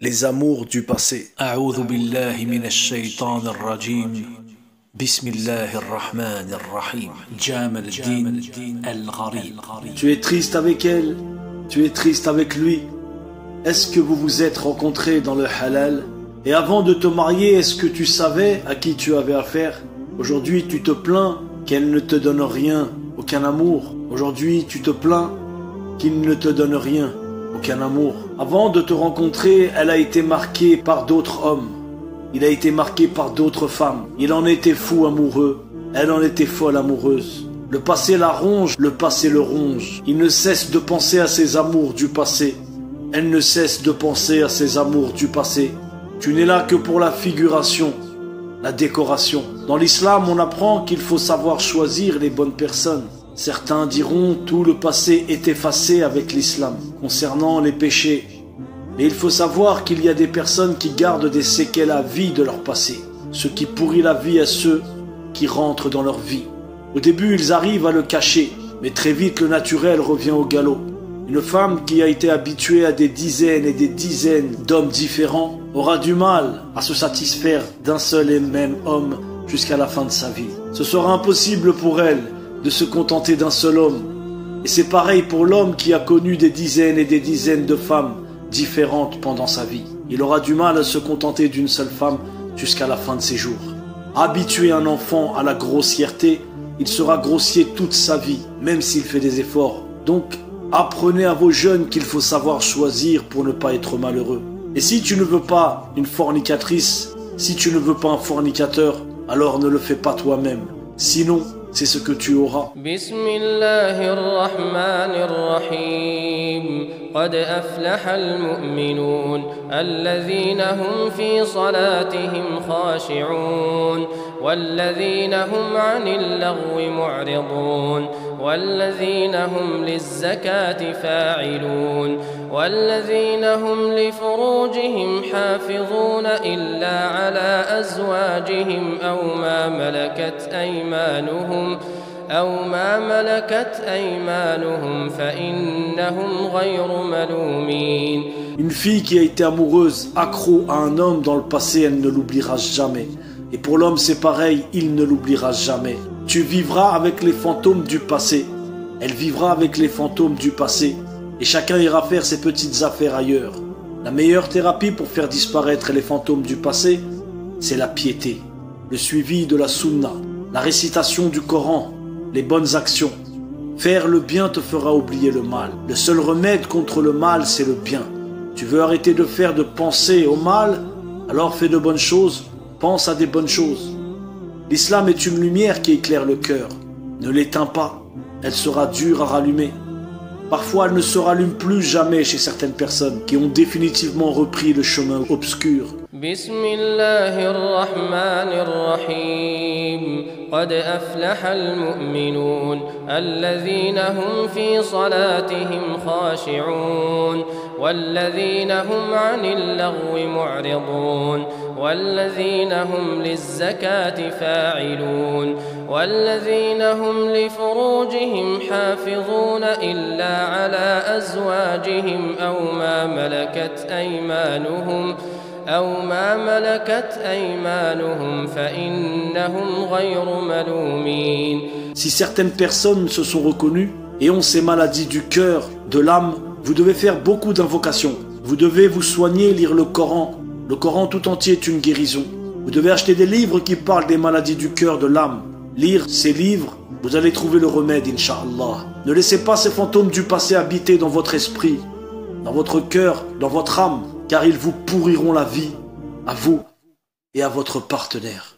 Les amours du passé. أعوذ بالله من الشيطان الرجيم بسم الله الرحمن الرحيم جامل الدين الغريب. Tu es triste avec elle, tu es triste avec lui. Est-ce que vous vous êtes rencontrés dans le halal? Et avant de te marier, est-ce que tu savais à qui tu avais affaire? Aujourd'hui, tu te plains qu'elle ne te donne rien, aucun amour. Aujourd'hui, tu te plains qu'il ne te donne rien, aucun amour. Avant de te rencontrer, elle a été marquée par d'autres hommes. Il a été marqué par d'autres femmes. Il en était fou amoureux. Elle en était folle amoureuse. Le passé la ronge, le passé le ronge. Il ne cesse de penser à ses amours du passé. Elle ne cesse de penser à ses amours du passé. Tu n'es là que pour la figuration, la décoration. Dans l'islam, on apprend qu'il faut savoir choisir les bonnes personnes. Certains diront tout le passé est effacé avec l'islam concernant les péchés. Mais il faut savoir qu'il y a des personnes qui gardent des séquelles à vie de leur passé, ce qui pourrit la vie à ceux qui rentrent dans leur vie. Au début, ils arrivent à le cacher, mais très vite le naturel revient au galop. Une femme qui a été habituée à des dizaines et des dizaines d'hommes différents aura du mal à se satisfaire d'un seul et même homme jusqu'à la fin de sa vie. Ce sera impossible pour elle de se contenter d'un seul homme. Et c'est pareil pour l'homme qui a connu des dizaines et des dizaines de femmes différentes pendant sa vie. Il aura du mal à se contenter d'une seule femme jusqu'à la fin de ses jours. Habituer un enfant à la grossièreté, il sera grossier toute sa vie, même s'il fait des efforts. Donc, apprenez à vos jeunes qu'il faut savoir choisir pour ne pas être malheureux. Et si tu ne veux pas une fornicatrice, si tu ne veux pas un fornicateur, alors ne le fais pas toi-même. Sinon, c'est ce que tu auras. Bismillahirrahmanirrahim. قد أفلح المؤمنون الذين هم في صلاتهم خاشعون والذين هم عن اللغو معرضون والذين هم للزكاة فاعلون والذين هم لفروجهم حافظون إلا على أزواجهم أو ما ملكت أيمانهم فإنهم غير ملومين. Une fille qui a été amoureuse, accro à un homme dans le passé, elle ne l'oubliera jamais. Et pour l'homme c'est pareil, il ne l'oubliera jamais. Tu vivras avec les fantômes du passé. Elle vivra avec les fantômes du passé. Et chacun ira faire ses petites affaires ailleurs. La meilleure thérapie pour faire disparaître les fantômes du passé, c'est la piété, le suivi de la sunna, la récitation du Coran, les bonnes actions. Faire le bien te fera oublier le mal. Le seul remède contre le mal, c'est le bien. Tu veux arrêter de penser au mal, alors fais de bonnes choses, pense à des bonnes choses. L'islam est une lumière qui éclaire le cœur. Ne l'éteins pas, elle sera dure à rallumer. Parfois, elle ne se rallume plus jamais chez certaines personnes qui ont définitivement repris le chemin obscur. Bismillahirrahmanirrahim. قد أفلح المؤمنون الذين هم في صلاتهم خاشعون والذين هم عن اللغو معرضون والذين هم للزكاة فاعلون والذين هم لفروجهم حافظون إلا على أزواجهم أو ما ملكت أيمانهم فإنهم غير ملومين. Si certaines personnes se sont reconnues et ont ces maladies du cœur, de l'âme, vous devez faire beaucoup d'invocations. Vous devez vous soigner, lire le Coran. Le Coran tout entier est une guérison. Vous devez acheter des livres qui parlent des maladies du cœur, de l'âme. Lire ces livres, vous allez trouver le remède, Inch'Allah. Ne laissez pas ces fantômes du passé habiter dans votre esprit, dans votre cœur, dans votre âme, car ils vous pourriront la vie, à vous et à votre partenaire.